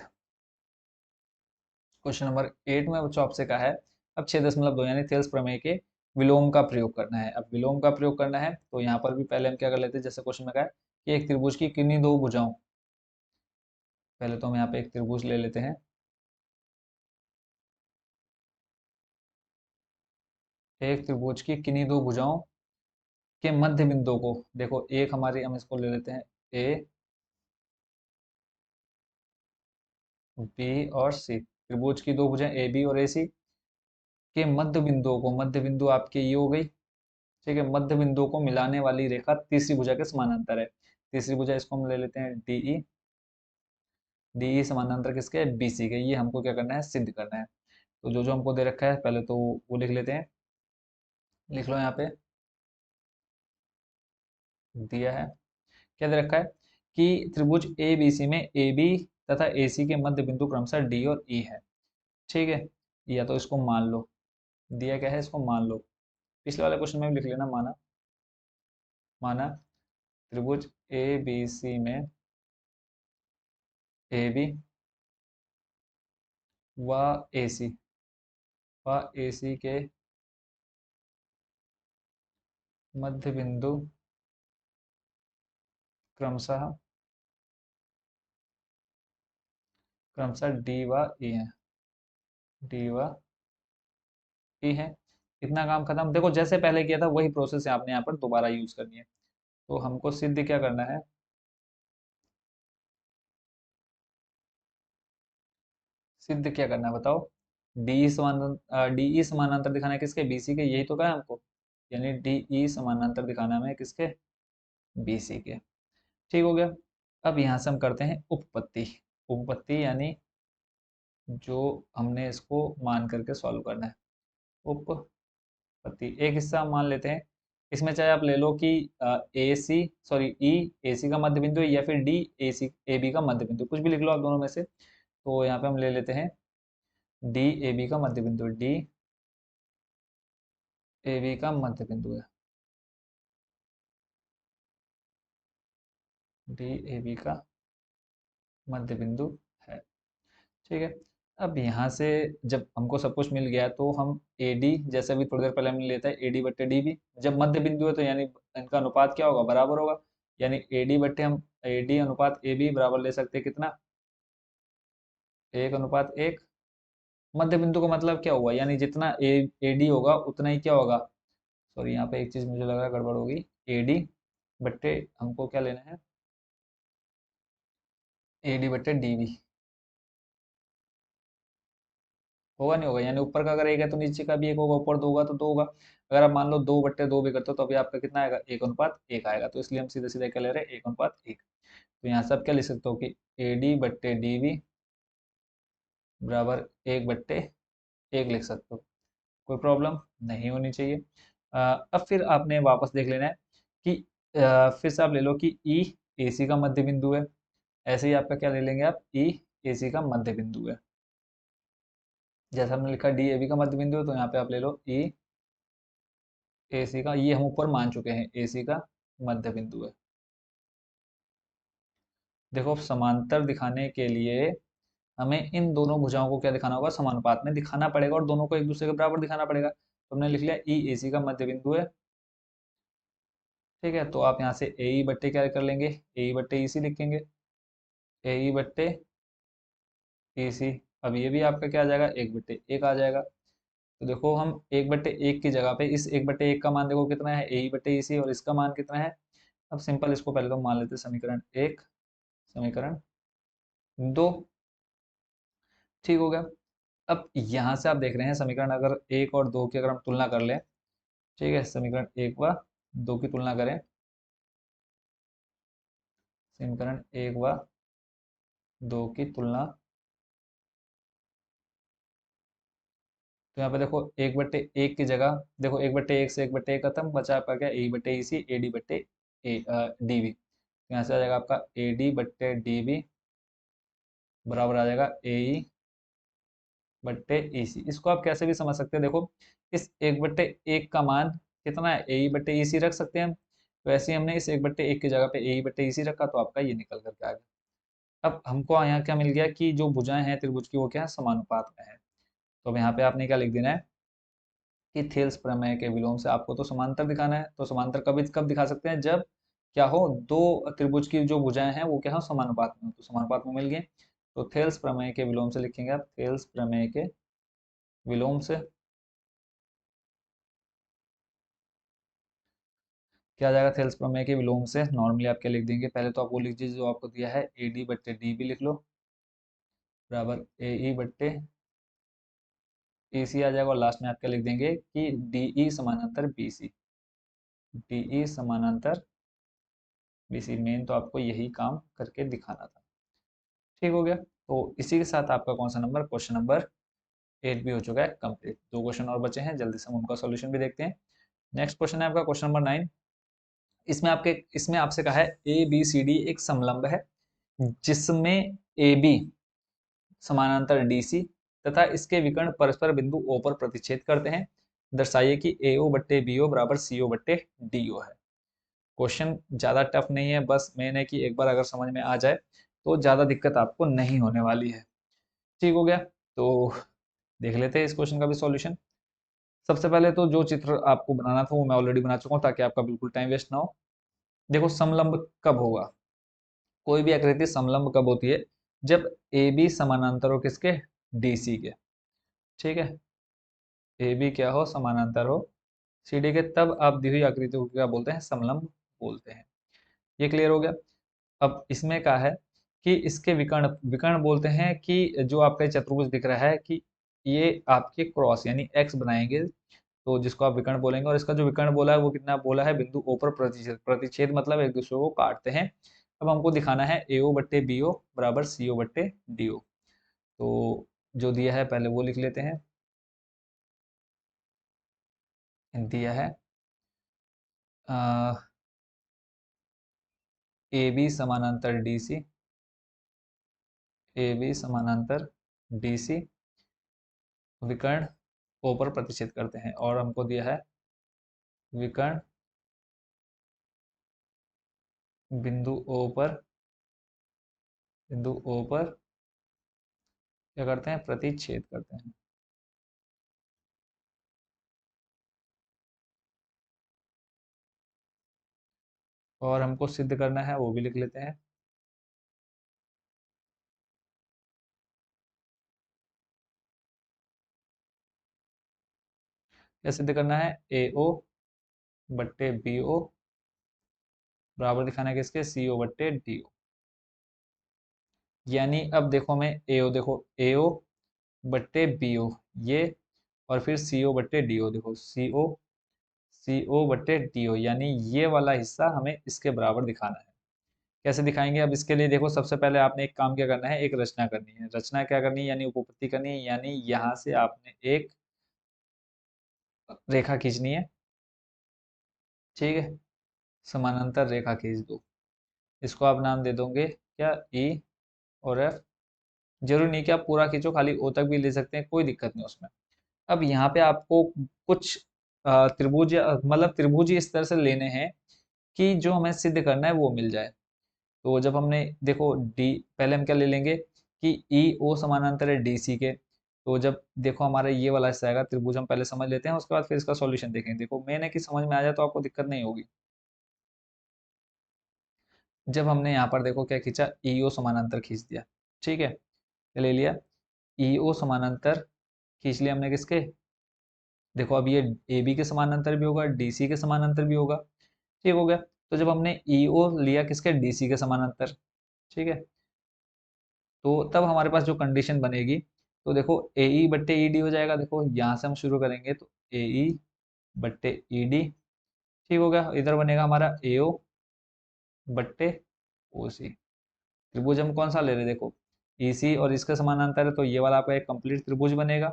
क्वेश्चन नंबर 8 में बच्चों आपसे कहा है अब 6.2 यानी थेल्स प्रमेय के विलोम का प्रयोग करना है। अब विलोम का प्रयोग करना है तो यहाँ पर भी पहले हम क्या कर लेते हैं, जैसे क्वेश्चन में कहा है कि एक त्रिभुज की किन्हीं दो भुजाओं, पहले तो हम यहाँ पे एक त्रिभुज ले लेते हैं। एक त्रिभुज की किन्हीं दो भुजाओं के मध्य बिंदु को, देखो एक हमारी, हम इसको ले लेते हैं ए, बी और सी, त्रिभुज की दो भुजाएं ए बी और ए सी के मध्य बिंदुओं को, मध्य बिंदु आपके ये हो गई, ठीक है, मध्य बिंदुओं को मिलाने वाली रेखा तीसरी भुजा के समानांतर है। तीसरी भुजा इसको हम ले लेते हैं डीई। डीई समानांतर किसके, बीसी के। ये हमको क्या करना है, सिद्ध करना है। तो जो जो हमको दे रखा है पहले तो वो लिख लेते हैं। लिख लो यहाँ पे, दिया है, क्या दे रखा है कि त्रिभुज ए बी सी में ए बी तथा ए सी के मध्य बिंदु क्रमशः डी और ई है। ठीक है, या तो इसको मान लो, दिया क्या है, इसको मान लो। पिछले वाले क्वेश्चन में भी लिख लेना माना। माना त्रिभुज ए बी सी में ए बी व ए सी के मध्य बिंदु क्रमशः क्रमशः डी व ई है। डी व ई है। इतना काम खत्म। देखो जैसे पहले किया था वही प्रोसेस है, आपने यहाँ पर दोबारा यूज करनी है। तो हमको सिद्ध क्या करना है, सिद्ध क्या करना है बताओ। डीई समानांतर दिखाना है किसके, बीसी के, यही तो कहा है हमको। यानी डीई समानांतर दिखाना है हमें किसके, बीसी के। ठीक हो गया। अब यहाँ से हम करते हैं उपपत्ति। उपपत्ति यानी जो हमने इसको मान करके सॉल्व करना है। उपपत्ति एक हिस्सा हम मान लेते हैं। इसमें चाहे आप ले लो कि ए सी, सॉरी ई ए सी का मध्य बिंदु है, या फिर D A C A B का मध्य बिंदु, कुछ भी लिख लो आप दोनों में से। तो यहाँ पे हम ले लेते हैं डी ए बी का मध्य बिंदु, डी ए बी का मध्य बिंदु है, डी ए बी का मध्य बिंदु है। ठीक है। अब यहाँ से जब हमको सब कुछ मिल गया तो हम ए डी, जैसे अभी थोड़ी देर पहले हमने लेता है ए डी बट्टे डी बी, जब मध्य बिंदु है तो यानी इनका अनुपात क्या होगा, बराबर होगा। यानी ए डी बट्टे हम ए डी अनुपात ए बी बराबर ले सकते हैं कितना, 1:1। मध्य बिंदु का मतलब क्या हुआ, यानी जितना ए डी होगा उतना ही क्या होगा, सॉरी यहाँ पे एक चीज मुझे लग रहा है गड़बड़ होगी, ए डी बट्टे हमको क्या लेना है, ए डी बट्टे डी बी। होगा नहीं होगा, यानी ऊपर का अगर एक है तो नीचे का भी एक होगा, ऊपर दो होगा तो दो होगा। अगर आप मान लो 2/2 भी करते हो तो अभी आपका कितना आएगा, 1:1 आएगा। तो इसलिए हम सीधे सीधे क्या ले रहे हैं, 1:1। तो यहाँ से आप क्या लिख सकते हो कि ए डी बट्टे डी बी बराबर 1/1 लिख सकते हो। कोई प्रॉब्लम नहीं होनी चाहिए। अब फिर आपने वापस देख लेना है कि फिर से आप ले लो कि ई ए सी का मध्य बिंदु है। ऐसे ही आपका क्या ले लेंगे आप, ई ए सी का मध्य बिंदु है। जैसा हमने लिखा डी ए बी का मध्य बिंदु है, तो यहाँ पे आप ले लो ई ए सी का, ये हम ऊपर मान चुके हैं, ए सी का मध्य बिंदु है। देखो समांतर दिखाने के लिए हमें इन दोनों भुजाओं को क्या दिखाना होगा, समानुपात में दिखाना पड़ेगा और दोनों को एक दूसरे के बराबर दिखाना पड़ेगा। तो हमने लिख लिया ई ए सी का मध्य बिंदु है। ठीक है, तो आप यहाँ से ए ई बट्टे क्या कर लेंगे, ए ई बट्टे ई सी लिखेंगे, ए ई बट्टे ए सी। अब ये भी आपका क्या आ जाएगा, 1/1 आ जाएगा। तो देखो हम 1/1 की जगह पे इस 1/1 का मान देखो कितना है, ए ई बट्टे ई सी, और इसका मान कितना है। अब सिंपल इसको पहले तो मान लेते हैं समीकरण 1, समीकरण 2। ठीक हो गया। अब यहाँ से आप देख रहे हैं समीकरण अगर 1 और 2 की अगर हम तुलना कर लें, ठीक है, समीकरण 1 व 2 की तुलना करें, समीकरण 1 व 2 की तुलना, तो यहाँ पे देखो 1/1 की जगह देखो 1/1 से 1/1 खत्म, बचा आपका क्या, ए बट्टे ई सी, ए डी बट्टे डी बी। यहाँ से आ जाएगा आपका ए डी बट्टे डी बी बराबर आ जाएगा ए ई बट्टे ई सी। इसको आप कैसे भी समझ सकते हैं, देखो इस एक बट्टे एक का मान कितना है, ए ई बट्टे ई सी रख सकते हैं हम। वैसे ही हमने इस एक बट्टे एक की जगह पे ए ई बट्टे ई सी रखा, तो आपका ये निकल करके आ गया। अब हमको यहाँ क्या मिल गया कि जो भुजाएं हैं त्रिभुज की वो क्या है, समानुपात में है। तो अब यहाँ पे आपने क्या लिख देना है कि थेल्स प्रमेय के विलोम से आपको तो समांतर दिखाना है। तो समांतर कब कब दिखा सकते हैं, जब क्या हो, दो त्रिभुज की जो भुजाएं हैं वो क्या हो, समानुपात में हो। तो समानुपात में मिल गए। तो थेल्स प्रमेय के विलोम से लिखेंगे आप, थेल्स प्रमेय के विलोम से क्या आ जाएगा, थेल्स प्रमेय के विलोम से नॉर्मली आप क्या लिख देंगे, पहले तो आप वो लिख दीजिए जो आपको दिया है, ए डी बट्टे डी बी लिख लो बराबर ए ई बट्टे ए सी आ जाएगा। और लास्ट में आप क्या लिख देंगे कि डी ई समानांतर बी सी, डी ई समानांतर बी सी। मेन तो आपको यही काम करके दिखाना था। ठीक हो गया। तो इसी के साथ आपका कौन सा नंबर, क्वेश्चन नंबर 8 भी हो चुका है कंप्लीट। दो क्वेश्चन और बचे हैं, जल्दी से हम उनका सॉल्यूशन भी देखते हैं। नेक्स्ट क्वेश्चन है आपका क्वेश्चन नंबर 9। इसमें आपसे कहा है ए बी सी डी एक समलंब है जिसमें ए बी समानांतर डी सी तथा इसके विकर्ण परस्पर बिंदु ओ पर प्रतिच्छेद करते हैं। दर्शाइए कि ए ओ बट्टे बी ओ बराबर सी ओ बट्टे डी ओ है। क्वेश्चन ज्यादा टफ नहीं है, बस मेन है कि एक बार अगर समझ में आ जाए तो ज्यादा दिक्कत आपको नहीं होने वाली है। ठीक हो गया। तो देख लेते हैं इस क्वेश्चन का भी सॉल्यूशन। सबसे पहले तो जो चित्र आपको बनाना था वो मैं ऑलरेडी बना चुका हूँ, ताकि आपका बिल्कुल टाइम वेस्ट ना हो। देखो समलंब कब होगा, कोई भी आकृति समलंब कब होती है, जब ए बी समानांतर हो किसके, डी सी के। ठीक है, ए बी क्या हो, समानांतर हो सी डी के, तब आप दी हुई आकृति को क्या बोलते हैं, समलंब बोलते हैं। ये क्लियर हो गया। अब इसमें क्या है कि इसके विकर्ण विकर्ण बोलते हैं कि जो आपका चतुर्भुज दिख रहा है कि ये आपके क्रॉस यानी एक्स बनाएंगे, तो जिसको आप विकर्ण बोलेंगे। और इसका जो विकर्ण बोला है वो कितना बोला है, बिंदु ओ पर प्रतिच्छेद। प्रतिच्छेद मतलब एक दूसरे को काटते हैं। अब हमको दिखाना है ए ओ बट्टे बी ओ बराबर सी ओ बट्टे डी ओ। तो जो दिया है पहले वो लिख लेते हैं। दिया है ए बी समानांतर डी सी, ए बी समानांतर डी सी विकर्ण ओ पर प्रतिच्छेद करते हैं। और हमको दिया है विकर्ण बिंदु ओ पर, बिंदु ओ पर क्या करते हैं, प्रतिच्छेद करते हैं। और हमको सिद्ध करना है वो भी लिख लेते हैं। क्या सिद्ध करना है, ए ओ बट्टे बी ओ बराबर दिखाना है किसके, सी ओ बट्टे डी ओ। यानी अब देखो मैं ए ओ, देखो ए ओ बट्टे बी ओ ये, और फिर सी ओ बट्टे डी ओ, देखो सी ओ बट्टे डी ओ, यानी ये वाला हिस्सा हमें इसके बराबर दिखाना है। कैसे दिखाएंगे, अब इसके लिए देखो सबसे पहले आपने एक काम क्या करना है, एक रचना करनी है। रचना क्या करनी है, यानी उपपत्ति करनी है। यानी यहाँ से आपने एक रेखा खींचनी है। ठीक है, समानांतर रेखा खींच दो। इसको आप नाम दे दोगे क्या, ई और एफ। जरूरी नहीं कि आप पूरा खींचो, खाली ओ तक भी ले सकते हैं, कोई दिक्कत नहीं उसमें। अब यहाँ पे आपको कुछ त्रिभुज मतलब त्रिभुज इस तरह से लेने हैं कि जो हमें सिद्ध करना है वो मिल जाए। तो जब हमने देखो डी, पहले हम क्या ले लेंगे कि ई ओ समानांतर है डी सी के। तो जब देखो हमारा ये वाला हिस्सा आएगा, त्रिभुज हम पहले समझ लेते हैं, उसके बाद फिर इसका सॉल्यूशन देखेंगे। देखो मैंने कि समझ में आ जाए तो आपको दिक्कत नहीं होगी। जब हमने यहाँ पर देखो क्या खींचा, ई ओ समानांतर खींच दिया। ठीक है, ले लिया ई ओ समानांतर, खींच लिया हमने किसके, देखो अब ये ए बी के समानांतर भी होगा, डी सी के समानांतर भी होगा। ठीक हो गया। तो जब हमने ई ओ लिया किसके, डी सी के समानांतर, ठीक है, तो तब हमारे पास जो कंडीशन बनेगी, तो देखो ए ई बट्टे ई डी हो जाएगा। देखो यहाँ से हम शुरू करेंगे तो ए ई बट्टे ई डी। ठीक हो गया। इधर बनेगा हमारा ए ओ बट्टे ओ सी। त्रिभुज हम कौन सा ले रहे हैं, देखो ई सी और इसके समानांतर है, तो ये वाला आपका एक कंप्लीट त्रिभुज बनेगा।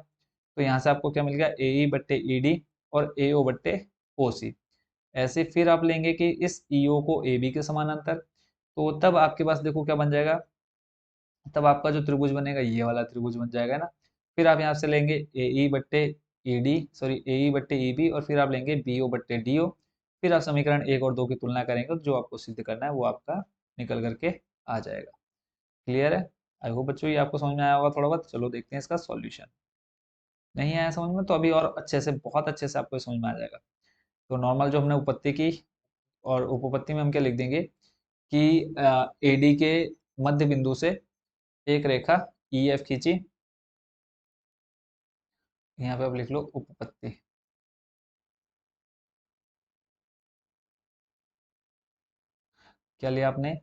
तो यहाँ से आपको क्या मिल गया, ए ई बट्टे ई डी और ए ओ बट्टे ओ सी। ऐसे फिर आप लेंगे कि इस ईओ को ए बी के समानांतर, तो तब आपके पास देखो क्या बन जाएगा, तब आपका जो त्रिभुज बनेगा ये वाला त्रिभुज बन जाएगा ना। फिर आप यहाँ से लेंगे ए ई बट्टे ई डी, सॉरी ए ई बट्टे ई बी, और फिर आप लेंगे बी ओ बट्टे डी ओ। फिर आप समीकरण एक और दो की तुलना करेंगे तो जो आपको सिद्ध करना है वो आपका निकल करके आ जाएगा। क्लियर है? आई होप बच्चों ये आपको समझ में आया होगा थोड़ा बहुत। चलो देखते हैं इसका सॉल्यूशन। नहीं आया समझ में तो अभी और अच्छे से, बहुत अच्छे से आपको समझ में आ जाएगा। तो नॉर्मल जो हमने उपपत्ति की, और उपपत्ति में हम क्या लिख देंगे कि ए डी के मध्य बिंदु से एक रेखा ई एफ खींची। यहाँ पे आप लिख लो उपपत्ति। क्या लिया आपने?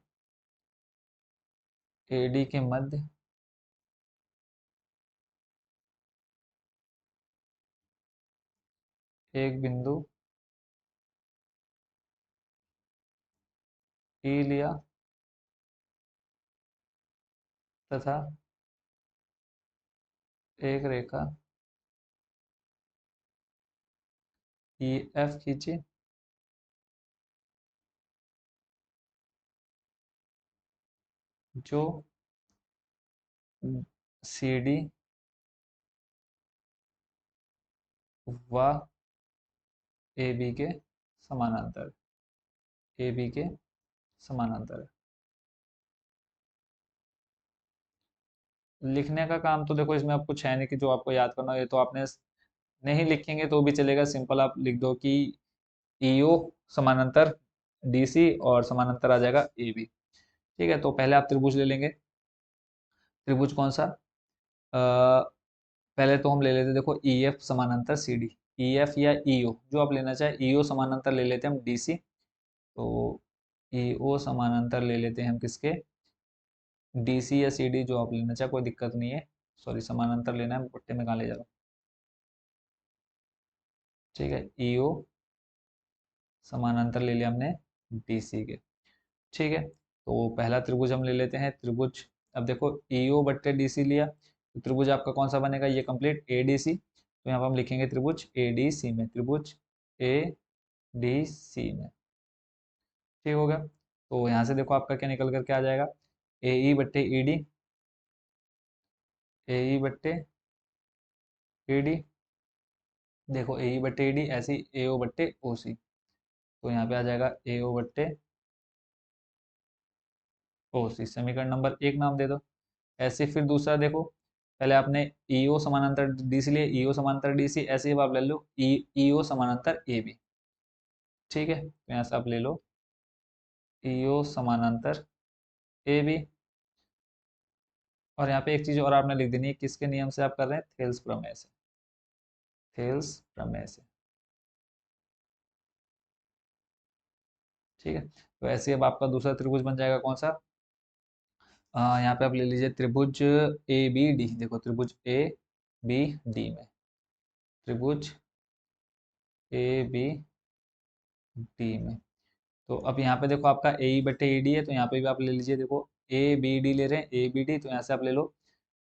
एडी के मध्य एक बिंदु ई लिया तथा एक रेखा ई एफ खींची जो सी डी व ए बी के समानांतर, ए बी के समानांतर है। लिखने का काम तो देखो इसमें अब कुछ है नहीं कि जो आपको याद करना हो, ये तो आपने नहीं लिखेंगे तो भी चलेगा। सिंपल आप लिख दो कि ईओ समानांतर डीसी और समानांतर आ जाएगा ए बी। ठीक है, तो पहले आप त्रिभुज ले लेंगे। त्रिभुज कौन सा? पहले तो हम ले लेते देखो ई एफ समानांतर सी डी। ई एफ या ईओ जो आप लेना चाहे, ईओ समानांतर ले लेते हैं हम डी सी। तो ईओ समानांतर ले लेते हैं हम किसके? डी सी या सी डी जो आप लेना चाहे, कोई दिक्कत नहीं है। सॉरी, समानांतर लेना है, पट्टे में कहाँ ले जा रहा हूँ। ठीक है, ईओ समानांतर ले लिया हमने डी सी के। ठीक है, तो पहला त्रिभुज हम ले लेते हैं त्रिभुज। अब देखो ईओ बट्टे डी सी लिया, तो त्रिभुज आपका कौन सा बनेगा? ये कंप्लीट ए डी सी। तो यहाँ पर हम लिखेंगे त्रिभुज ए डी सी में, त्रिभुज ए डी सी में। ठीक हो गया। तो यहाँ से देखो आपका क्या निकल करके आ जाएगा, ए ई बट्टे ई डी, ए ई बट्टे ई डी। देखो ए ई बट्टे ई डी ऐसे ही ए ओ बट्टे ओ सी। तो यहाँ पे आ जाएगा ए ओ बट्टे ओ सी। समीकरण नंबर एक नाम दे दो। ऐसे फिर दूसरा देखो, पहले आपने ईओ समानांतर डी सी लिए, ईओ समानांतर डी सी, ऐसे ही आप ले लो ईओ समानांतर ए बी। ठीक है, तो यहाँ से आप ले लो ईओ समानांतर ए बी। और यहाँ पे एक चीज और आपने लिख देनी है, किसके नियम से आप कर रहे हैं? थेल्स प्रमेय से, थेल्स प्रमेय से। ठीक है, तो ऐसे ही अब आपका दूसरा त्रिभुज बन जाएगा कौन सा? यहाँ पे आप ले लीजिए त्रिभुज ए बी डी। देखो त्रिभुज ए बी डी में, त्रिभुज ए बी डी में। तो अब यहाँ पे देखो आपका ए बटे ए डी है, तो यहाँ पे भी आप ले लीजिए। देखो ए बी डी ले रहे हैं, ए बी डी, तो यहाँ से आप ले लो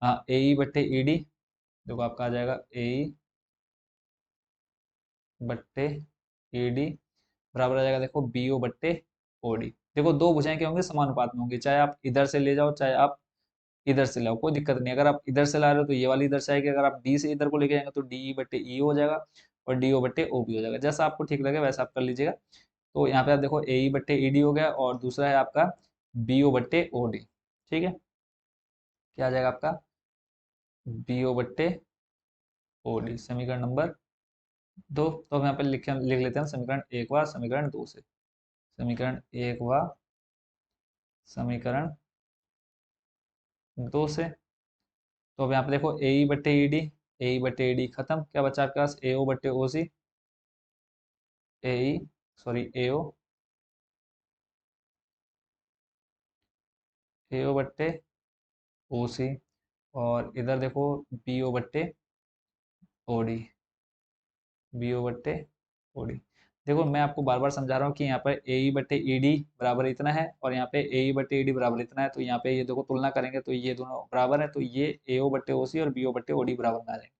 ए बट्टे ई डी। देखो आपका आ जाएगा ए बट्टे ई डी बराबर आ जाएगा देखो बी ओ बट्टे ओ डी। देखो दो भुजाएं क्या होंगी? समानुपात में होंगी, चाहे आप इधर से ले जाओ चाहे आप इधर से लाओ, कोई दिक्कत नहीं। अगर आप इधर से ला रहे हो तो ये वाली इधर से आएगी, अगर आप डी से इधर को लेके जाएंगे तो डी बट्टे ई हो जाएगा और डी ओ बट्टे ओ बी हो जाएगा। जैसा आपको ठीक लगे वैसा आप कर लीजिएगा। तो यहाँ पे आप देखो ए बट्टे ई डी हो गया, और दूसरा है आपका बी ओ बट्टे ओ डी। ठीक है, क्या आ जाएगा आपका? बी ओ बट्टे ओ डी, समीकरण नंबर दो। तो हम यहाँ पे लिख लेते हैं समीकरण एक व समीकरण दो से। समीकरण एक व समीकरण दो से। तो अब यहाँ पे देखो ए बट्टे ई डी, ए बट्टे ई डी खत्म, क्या बचा आपके पास? ए ओ बट्टे ओ सी, ए सॉरी ए ओ, ए ओ बट्टे ओ सी। और इधर देखो बी ओ बट्टे ओ डी, बी ओ बट्टे ओ डी। देखो मैं आपको बार बार समझा रहा हूँ कि यहाँ पर ए ई बट्टे ई डी बराबर इतना है और यहाँ पे ए ई बट्टे ई डी बराबर इतना है। तो यहाँ पे ये देखो तुलना करेंगे तो ये दोनों बराबर है, तो ये ए ओ बट्टे ओ सी और बी ओ बट्टे ओ डी बराबर में आ जाएंगे।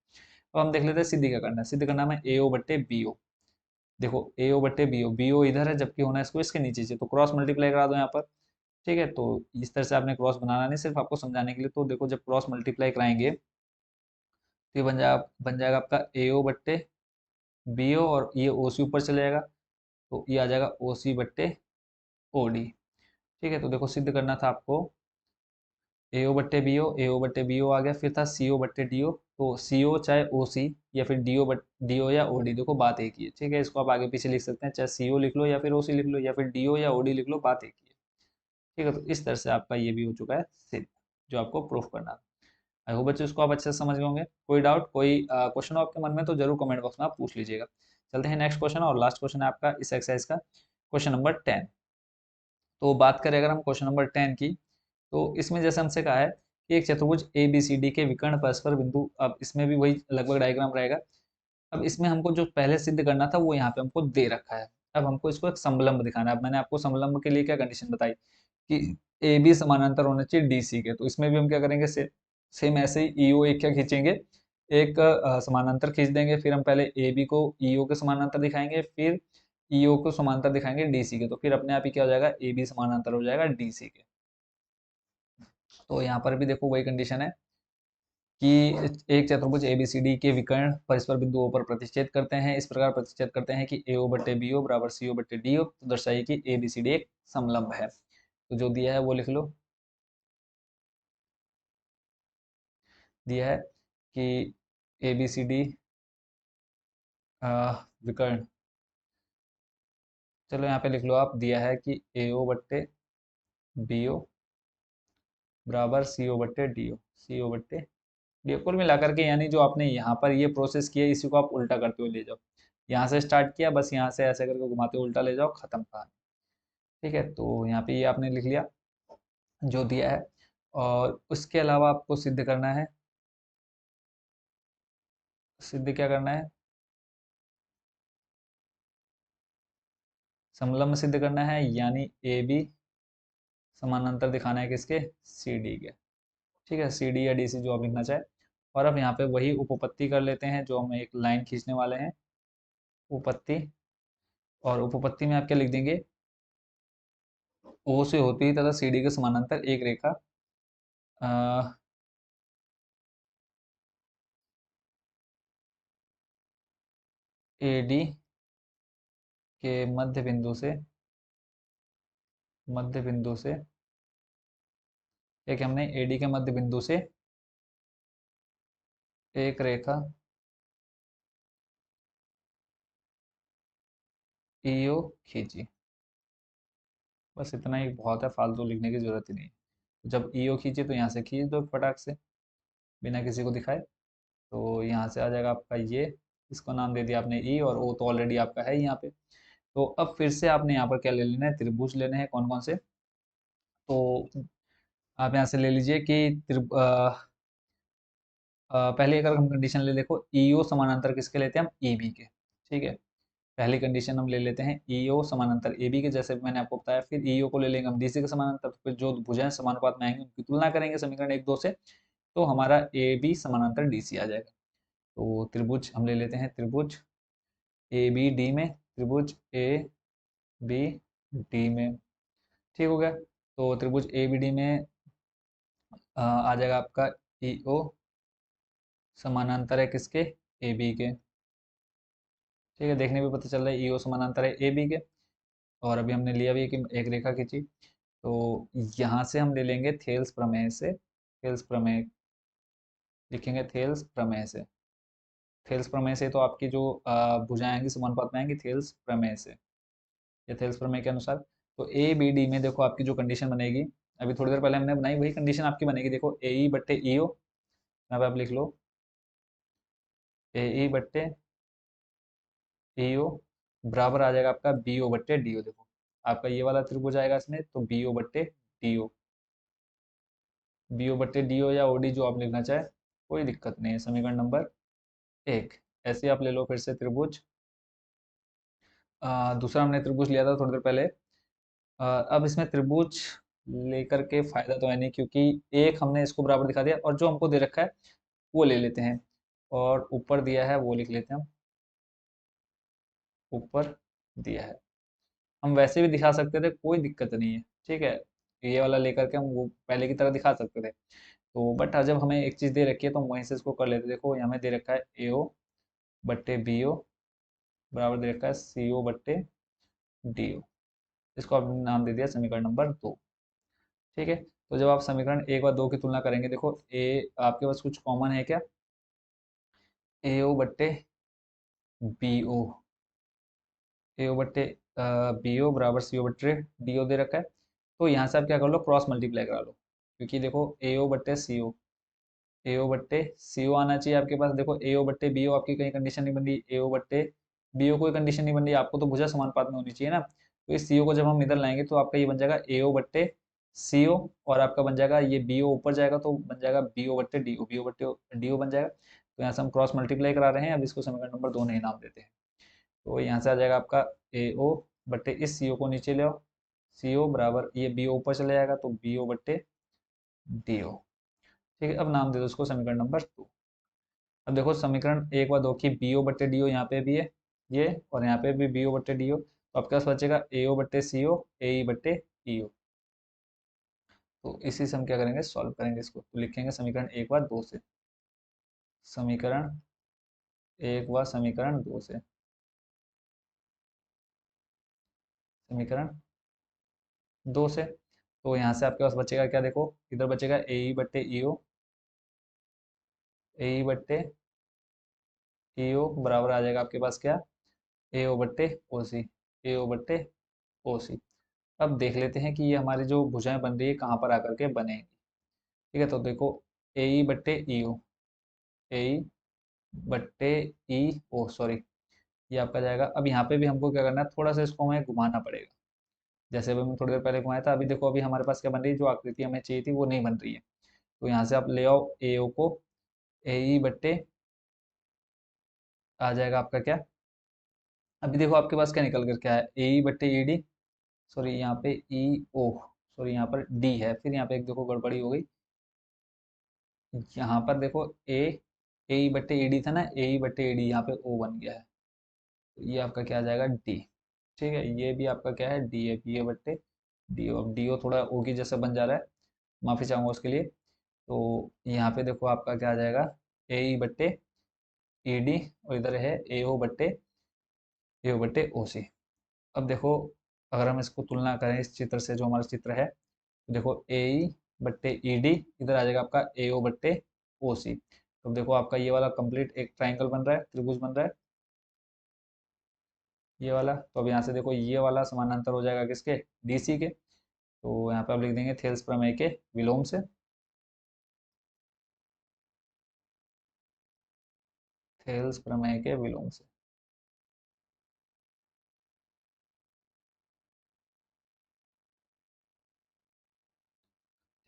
अब हम देख लेते हैं सिद्धि क्या करना है। सिद्ध करना है ए ओ बट्टे बी ओ। देखो ए ओ बट्टे बी ओ इधर है, जबकि होना इसको इसके नीचे से, तो क्रॉस मल्टीप्लाई करा दो यहाँ पर। ठीक है, तो इस तरह से आपने क्रॉस बनाना नहीं, सिर्फ आपको समझाने के लिए। तो देखो जब क्रॉस मल्टीप्लाई कराएंगे तो ये बन जाएगा आपका ए ओ बट्टे बी ओ, और ये ओ सी ऊपर चले जाएगा, तो ये आ जाएगा ओ सी बट्टे ओ डी। ठीक है, तो देखो सिद्ध करना था आपको ए ओ बट्टे बी ओ, ए ओ बट्टे बी ओ आ गया, फिर था सी ओ बट्टे डी ओ। तो सी ओ चाहे ओ सी या फिर D O but D O या ओ डी, देखो बात एक ही है। ठीक है, इसको आप आगे पीछे लिख सकते हैं, चाहे सी ओ लिख लो या फिर ओ सी लिख लो या फिर डी ओ या ओ डी लिख लो, बात एक ही है। ठीक है, तो इस तरह से आपका ये भी हो चुका है सिद्ध, जो आपको प्रूफ करना था। आई होप बच्चों इसको आप अच्छे से समझ गए होंगे। कोई डाउट, कोई क्वेश्चन हो आपके मन में तो जरूर कमेंट बॉक्स में आप पूछ लीजिएगा। चलते हैं नेक्स्ट क्वेश्चन, और लास्ट क्वेश्चन है आपका इस एक्सरसाइज का, क्वेश्चन नंबर 10। तो बात करें अगर हम क्वेश्चन नंबर 10 की, तो इसमें जैसे हमसे कहा है कि एक चतुर्भुज ए बी सी डी के विकर्ण परस्पर बिंदु, अब इसमें भी वही लगभग डायग्राम रहेगा। अब इसमें हमको जो पहले सिद्ध करना था वो यहाँ पे हमको दे रखा है। अब हमको इसको एक समलंब दिखाना है। अब मैंने आपको समलंब के लिए क्या कंडीशन बताई कि ए बी समानांतर होना चाहिए डी सी के, तो इसमें भी हम क्या करेंगे, सेम ऐसे ही ईओ एक क्या खींचेंगे, एक समानांतर खींच देंगे। फिर हम पहले ए बी को ईओ के समानांतर दिखाएंगे, फिर ईओ को समानांतर दिखाएंगे डीसी के, तो फिर अपने आप ही क्या हो जाएगा, ए बी समानांतर हो जाएगा डीसी के। तो यहाँ पर भी देखो वही कंडीशन है कि एक चतुर्भुज एबीसीडी के विकर्ण परस्पर बिंदुओं पर प्रतिच्छेद करते हैं, इस प्रकार प्रतिच्छेद करते हैं कि AO बट्टे BO बराबर CO बट्टे DO, तो दर्शाइए कि एबीसीडी एक समलंब है। तो जो दिया है वो लिख लो। दिया है कि एबीसीडी विकर्ण, चलो यहाँ पे लिख लो आप, दिया है कि AO बट्टे BO बराबर CO बट्टे DO, CO बट्टे DO। कुल मिलाकर के यानी जो आपने यहाँ पर ये प्रोसेस किया, इसी को आप उल्टा करते हुए ले जाओ। यहाँ से स्टार्ट किया, बस यहाँ से ऐसे करके घुमाते हुए उल्टा ले जाओ, खत्म कहानी। ठीक है, तो यहाँ पे ये आपने लिख लिया जो दिया है, और उसके अलावा आपको सिद्ध करना है। सिद्ध क्या करना है, समलंब सिद्ध करना है, यानी ए बी समानांतर दिखाना है किसके, सी डी के। ठीक है, सी डी या डी सी जो आप लिखना चाहे। और अब यहाँ पे वही उपपत्ति कर लेते हैं, जो हम एक लाइन खींचने वाले हैं, उपपत्ति। और उपपत्ति में आप क्या लिख देंगे, ओ से होती है तथा सी डी के समानांतर एक रेखा ए डी के मध्य बिंदु से एक हमने एडी के मध्य बिंदु से एक रेखा ईओ खींची। बस इतना ही बहुत है, फालतू लिखने की जरूरत ही नहीं। जब ईओ खींचे तो यहाँ से खींच दो फटाक से, बिना किसी को दिखाए। तो यहाँ से आ जाएगा आपका ये, इसको नाम दे दिया आपने ई, और ओ तो ऑलरेडी आपका है यहाँ पे। तो अब फिर से आपने यहाँ पर क्या ले लेना है, त्रिभुज लेने हैं। कौन कौन से, तो आप यहाँ से ले लीजिए कि पहले अगर हम कंडीशन ले, देखो ईओ समानांतर किसके लेते हैं हम, ई बी के। ठीक है, पहली कंडीशन हम ले लेते हैं ईओ समानांतर ए बी के, जैसे मैंने आपको बताया। फिर ईओ को ले लेंगे हम डीसी के समानांतर, तो फिर जो भुजाएं समानुपात में आएंगे उनकी तुलना करेंगे समीकरण 1 2 से, तो हमारा ए बी समानांतर डीसी आ जाएगा। तो त्रिभुज हम ले लेते हैं, त्रिभुज ए बी डी में, त्रिभुज ए बी डी में। ठीक हो गया, तो त्रिभुज ए बी डी में आ जाएगा आपका ईओ समानांतर है किसके, ए बी के। ठीक है, देखने पे पता चल रहा है ईओ समानांतर है ए बी के। और अभी हमने लिया भी है कि एक रेखा खींची, तो यहाँ से हम ले लेंगे थेल्स प्रमेय से, थेल्स प्रमेय लिखेंगे, थेल्स प्रमेय से। थेल्स प्रमेय से तो आपकी जो भुजाएं आएंगी समानुपात में आएंगी, थेल्स प्रमेय से, या थेल्स प्रमेय के अनुसार। तो ए बी डी में देखो आपकी जो कंडीशन बनेगी, अभी थोड़ी देर पहले हमने बनाई, वही कंडीशन आपकी बनेगी। देखो ए ई बट्टे ई ओ, यहाँ पे आप लिख लो ए ई बट्टे ई ओ बराबर आ जाएगा आपका बी ओ बट्टे डी ओ। देखो आपका ये वाला त्रिभुज आएगा इसमें, तो बी ओ बट्टे डी ओ, बी ओ बट्टे डी ओ या ओ डी जो आप लिखना चाहे, कोई दिक्कत नहीं है। समीकरण नंबर 1 ऐसे आप ले लो। फिर से त्रिभुज, दूसरा हमने त्रिभुज लिया था थोड़ी देर पहले। अब इसमें त्रिभुज लेकर के फायदा तो है नहीं, क्योंकि एक हमने इसको बराबर दिखा दिया, और जो हमको दे रखा है वो ले लेते हैं, और ऊपर दिया है वो लिख लेते हैं हम। ऊपर दिया है। हम वैसे भी दिखा सकते थे, कोई दिक्कत नहीं है, ठीक है। ये वाला लेकर के हम वो पहले की तरह दिखा सकते थे। तो बट जब हमें एक चीज दे रखी है तो हम वहीं से इसको कर लेते हैं। देखो हमें दे रखा है AO बट्टे BO बराबर दे रखा है CO बट्टे DO। इसको आपने नाम दे दिया समीकरण नंबर 2। ठीक है। तो जब आप समीकरण 1 व 2 की तुलना करेंगे, देखो ए आपके पास कुछ कॉमन है क्या? AO बट्टे BO, AO बट्टे BO बराबर CO बट्टे DO दे रखा है। तो यहाँ से आप क्या कर लो, क्रॉस मल्टीप्लाई करा लो, क्योंकि देखो AO बट्टे CO, AO बट्टे CO आना चाहिए आपके पास। देखो AO बट्टे BO आपकी कहीं कंडीशन नहीं बन रही, AO बट्टे BO कोई कंडीशन नहीं बन रही, आपको तो भुजा समानुपात में होनी चाहिए ना। तो इस CO को जब हम इधर लाएंगे तो आपका ये बन जाएगा AO बट्टे CO, और आपका बन जाएगा ये BO ऊपर जाएगा तो बन जाएगा BO बट्टे DO, BO बट्टे DO बन जाएगा। तो यहाँ से हम क्रॉस मल्टीप्लाई करा रहे हैं, अब इसको समीकरण नंबर 2 नहीं नाम देते हैं। तो यहाँ से आ जाएगा आपका AO बट्टे इस CO को नीचे ले आओ, CO बराबर ये BO ऊपर चले जाएगा तो BO बट्टे DO। ठीक है, अब नाम दे दो उसको समीकरण नंबर 2। अब देखो समीकरण 1 व 2 की BO बट्टे DO यहाँ पे भी है, ये और यहाँ पे भी BO बट्टे DO, तो आपके पास बचेगा AO बट्टे CO, AE बट्टे EO। तो इसी से हम क्या करेंगे, सॉल्व करेंगे इसको। तो लिखेंगे समीकरण 1 व 2 से, समीकरण 1 व समीकरण 2 से, समीकरण 2 से। तो यहाँ से आपके पास बचेगा क्या, देखो इधर बचेगा AE बट्टे EO, AE बट्टे EO बराबर आ जाएगा आपके पास क्या, AO बट्टे OC, AO बट्टे OC। अब देख लेते हैं कि ये हमारी जो भुजाएं बन रही है कहाँ पर आकर के बनेंगी। ठीक है, तो देखो AE बट्टे EO, AE बट्टे EO सॉरी, ये आपका जाएगा। अब यहाँ पे भी हमको क्या करना है, थोड़ा सा इसको हमें घुमाना पड़ेगा। जैसे अभी मैं थोड़ी देर पहले घुमाया था, अभी देखो अभी हमारे पास क्या बन रही है, जो आकृति हमें चाहिए थी वो नहीं बन रही है। तो यहाँ से आप ले आओ AO को, AE बट्टे आ जाएगा आपका क्या, अभी देखो आपके पास क्या निकल कर क्या है, AE बट्टे ED, सॉरी यहाँ पे EO, सॉरी यहाँ पर D है, फिर यहाँ पे एक देखो गड़बड़ी हो गई, यहाँ पर देखो AE बट्टे ED था ना, AE बट्टे ED यहाँ पे O बन गया है। तो ये आपका क्या आ जाएगा D। ठीक है, ये भी आपका क्या है D है, BA बट्टे DO। अब DO थोड़ा O की जैसा बन जा रहा है, माफी चाहूंगा उसके लिए। तो यहाँ पे देखो आपका क्या आ जाएगा, AE बट्टे ED, और इधर है AO बट्टे OC। अब देखो अगर हम इसको तुलना करें इस चित्र से, जो हमारा चित्र है, तो देखो AE बट्टे ED, इधर आ जाएगा आपका AO बट्टे OC। तो देखो आपका ये वाला कंप्लीट एक ट्राइंगल बन रहा है, त्रिभुज बन रहा है ये वाला। तो अब यहाँ से देखो ये वाला समानांतर हो जाएगा किसके, DC के। तो यहाँ पे आप लिख देंगे थेल्स प्रमेय के विलोम से, थेल्स प्रमेय के विलोम से।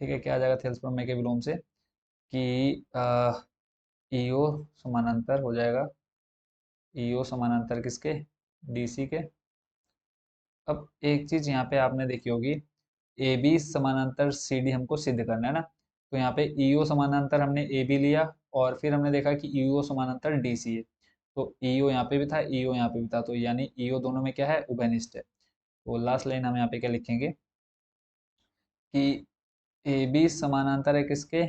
ठीक है, क्या आ जाएगा थेल्स प्रमेय के विलोम से कि EO समानांतर हो जाएगा, EO समानांतर किसके, DC के। अब एक चीज यहाँ पे आपने देखी होगी, AB समानांतर CD हमको सिद्ध करना है ना। तो यहाँ पे EO समानांतर हमने AB लिया, और फिर हमने देखा कि EO समानांतर DC है। तो EO यहाँ पे भी था, EO यहाँ पे भी था, तो यानी EO दोनों में क्या है, उभयनिष्ठ है। तो लास्ट लाइन हम यहाँ पे क्या लिखेंगे कि AB समानांतर है किसके,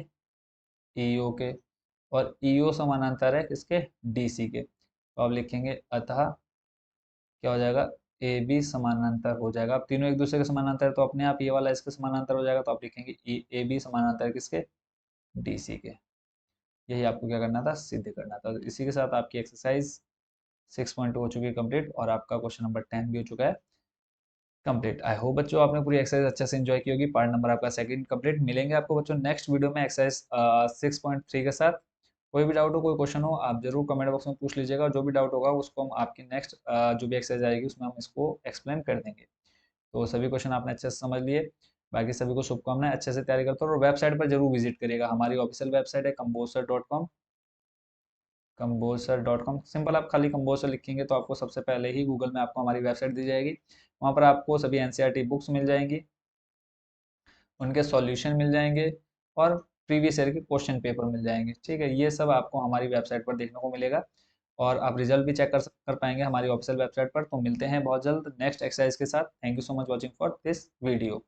EO के, और EO समानांतर है किसके, DC के। तो आप लिखेंगे अतः क्या हो जाएगा, ए बी समानांतर हो जाएगा। अब तीनों एक दूसरे के समानांतर है, तो अपने आप ये वाला इसके समानांतर हो जाएगा। तो आप लिखेंगे ए बी समानांतर किसके, DC के। यही आपको क्या करना था, सिद्ध करना था। तो इसी के साथ आपकी एक्सरसाइज 6.2 हो चुकी है कंप्लीट, और आपका क्वेश्चन नंबर 10 भी हो चुका है कंप्लीट। आई होप बच्चों आपने पूरी एक्सरसाइज अच्छे से एंजॉय की होगी। पार्ट नंबर आपका सेकंड कंप्लीट। मिलेंगे आपको बच्चों नेक्स्ट वीडियो में एक्सरसाइज 6.3 के साथ। कोई भी डाउट हो, कोई क्वेश्चन हो, आप जरूर कमेंट बॉक्स में पूछ लीजिएगा। जो भी डाउट होगा उसको हम आपकी नेक्स्ट जो भी एक्सरसाइज आएगी उसमें हम इसको एक्सप्लेन कर देंगे। तो सभी क्वेश्चन आपने अच्छे से समझ लिए। बाकी सभी को शुभकामनाएं, अच्छे से तैयारी करते हो, और वेबसाइट पर जरूर विजिट करिएगा। हमारी ऑफिशियल वेबसाइट है कम्बोसर.com, कम्बोसर.com। सिंपल आप खाली कम्बोसर लिखेंगे तो आपको सबसे पहले ही गूगल में आपको हमारी वेबसाइट दी जाएगी। वहाँ पर आपको सभी NCERT बुक्स मिल जाएंगी, उनके सॉल्यूशन मिल जाएंगे, और प्रीवियस ईयर के क्वेश्चन पेपर मिल जाएंगे। ठीक है, ये सब आपको हमारी वेबसाइट पर देखने को मिलेगा। और आप रिजल्ट भी चेक कर पाएंगे हमारी ऑफिशियल वेबसाइट पर। तो मिलते हैं बहुत जल्द नेक्स्ट एक्सरसाइज के साथ। Thank you so much watching for this video.